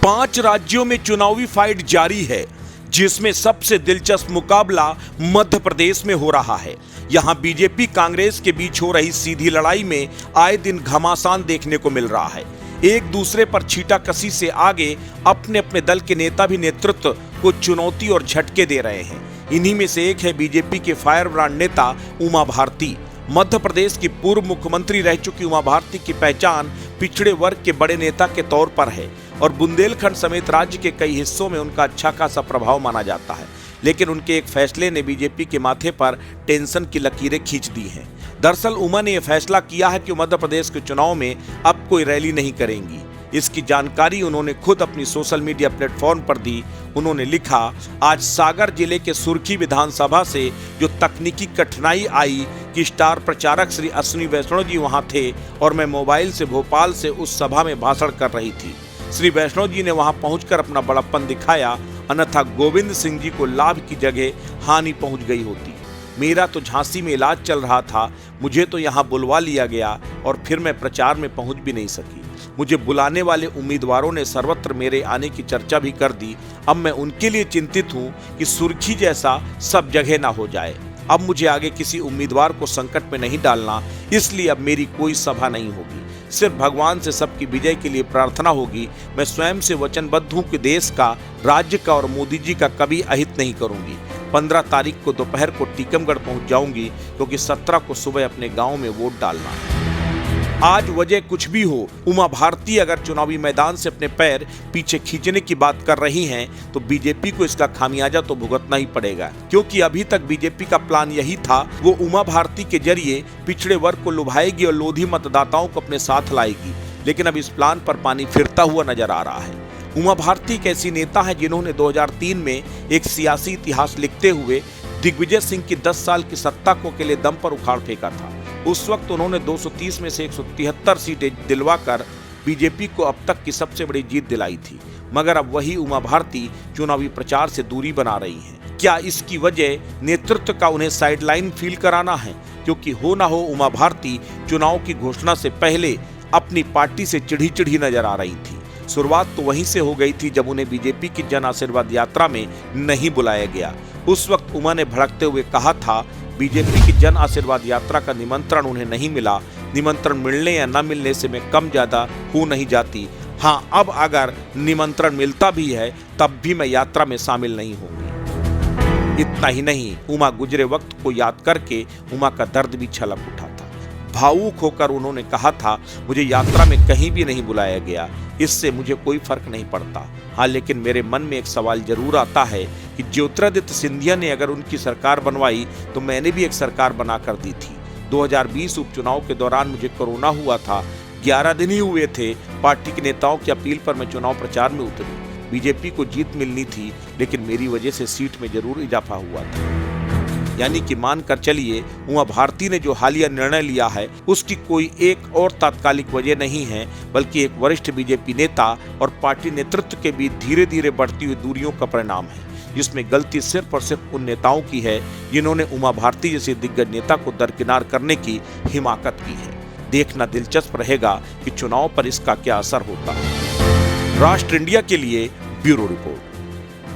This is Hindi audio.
5 राज्यों में चुनावी फाइट जारी है, जिसमें सबसे दिलचस्प मुकाबला मध्य प्रदेश में हो रहा है। यहां बीजेपी कांग्रेस के बीच हो रही सीधी लड़ाई में आए दिन घमासान देखने को मिल रहा है। एक दूसरे पर छींटाकशी से आगे अपने अपने दल के नेता भी नेतृत्व को चुनौती और झटके दे रहे हैं। इन्हीं में से एक है बीजेपी के फायर ब्रांड नेता उमा भारती। मध्य प्रदेश की पूर्व मुख्यमंत्री रह चुकी उमा भारती की पहचान पिछड़े वर्ग के बड़े नेता के तौर पर है और बुंदेलखंड समेत राज्य के कई हिस्सों में उनका अच्छा खासा प्रभाव माना जाता है। लेकिन उनके एक फैसले ने बीजेपी के माथे पर टेंशन की लकीरें खींच दी हैं। दरअसल उमा ने यह फैसला किया है कि मध्य प्रदेश के चुनाव में अब कोई रैली नहीं करेंगी। इसकी जानकारी उन्होंने खुद अपनी सोशल मीडिया प्लेटफॉर्म पर दी। उन्होंने लिखा, आज सागर जिले के सुर्खी विधानसभा से जो तकनीकी कठिनाई आई कि स्टार प्रचारक श्री अश्विनी वैष्णव जी वहां थे और मैं मोबाइल से भोपाल से उस सभा में भाषण कर रही थी। श्री वैष्णव जी ने वहां पहुंचकर अपना बड़प्पन दिखाया, अन्यथा गोविंद सिंह जी को लाभ की जगह हानि पहुंच गई होती। मेरा तो झांसी में इलाज चल रहा था, मुझे तो यहाँ बुलवा लिया गया और फिर मैं प्रचार में पहुंच भी नहीं सकी। मुझे बुलाने वाले उम्मीदवारों ने सर्वत्र मेरे आने की चर्चा भी कर दी। अब मैं उनके लिए चिंतित हूँ कि सुर्खी जैसा सब जगह ना हो जाए। अब मुझे आगे किसी उम्मीदवार को संकट में नहीं डालना, इसलिए अब मेरी कोई सभा नहीं होगी। सिर्फ भगवान से सबकी विजय के लिए प्रार्थना होगी। मैं स्वयं से वचनबद्ध हूँ कि देश का, राज्य का और मोदी जी का कभी अहित नहीं करूंगी। 15 तारीख को दोपहर को टीकमगढ़ पहुंच जाऊंगी, क्योंकि 17 को सुबह अपने गांव में वोट डालना है। आज वजह कुछ भी हो, उमा भारती अगर चुनावी मैदान से अपने पैर पीछे खींचने की बात कर रही हैं, तो बीजेपी को इसका खामियाजा तो भुगतना ही पड़ेगा। क्योंकि अभी तक बीजेपी का प्लान यही था, वो उमा भारती के जरिए पिछड़े वर्ग को लुभाएगी और लोधी मतदाताओं को अपने साथ लाएगी। लेकिन अब इस प्लान पर पानी फिरता हुआ नजर आ रहा है। उमा भारती एक ऐसी नेता है जिन्होंने 2003 में एक सियासी इतिहास लिखते हुए दिग्विजय सिंह की 10 साल की सत्ता को अकेले दम पर उखाड़ फेंका था। उस वक्त उन्होंने 230 में से 173 सीटें दिलवाकर बीजेपी को अब तक की सबसे बड़ी जीत दिलाई थी। मगर अब वही उमा भारती चुनावी प्रचार से दूरी बना रही हैं। क्या इसकी वजह नेतृत्व का उन्हें साइडलाइन फील कराना है? क्योंकि हो ना हो उमा भारती चुनाव की घोषणा से पहले अपनी पार्टी से चिढ़ी नजर आ रही थी। शुरुआत तो वहीं से हो गई थी जब उन्हें बीजेपी की जन आशीर्वाद यात्रा में नहीं बुलाया गया। उस वक्त उमा ने भड़कते हुए कहा था, बीजेपी की जन आशीर्वाद यात्रा का निमंत्रण उन्हें नहीं मिला। निमंत्रण मिलने या न मिलने से मैं कम ज्यादा हो नहीं जाती। हाँ, अब अगर निमंत्रण मिलता भी है तब भी मैं यात्रा में शामिल नहीं होंगी। इतना ही नहीं, उमा गुजरे वक्त को याद करके उमा का दर्द भी छलक उठा था। भावुक होकर उन्होंने कहा था, मुझे यात्रा में कहीं भी नहीं बुलाया गया, इससे मुझे कोई फर्क नहीं पड़ता। हाँ, लेकिन मेरे मन में एक सवाल जरूर आता है कि ज्योतिरादित्य सिंधिया ने अगर उनकी सरकार बनवाई तो मैंने भी एक सरकार बना कर दी थी। 2020 उपचुनाव के दौरान मुझे कोरोना हुआ था, 11 दिन ही हुए थे। पार्टी के नेताओं की अपील पर मैं चुनाव प्रचार में उतरी। बीजेपी को जीत मिलनी थी, लेकिन मेरी वजह से सीट में जरूर इजाफा हुआ था। यानी कि मानकर चलिए, उमा भारती ने जो हालिया निर्णय लिया है उसकी कोई एक और तात्कालिक वजह नहीं है, बल्कि एक वरिष्ठ बीजेपी नेता और पार्टी नेतृत्व के बीच धीरे धीरे बढ़ती हुई दूरियों का परिणाम है, जिसमें गलती सिर्फ और सिर्फ उन नेताओं की है जिन्होंने उमा भारती जैसे दिग्गज नेता को दरकिनार करने की हिमाकत की है। देखना दिलचस्प रहेगा कि चुनाव पर इसका क्या असर होता है। राष्ट्र इंडिया के लिए ब्यूरो रिपोर्ट।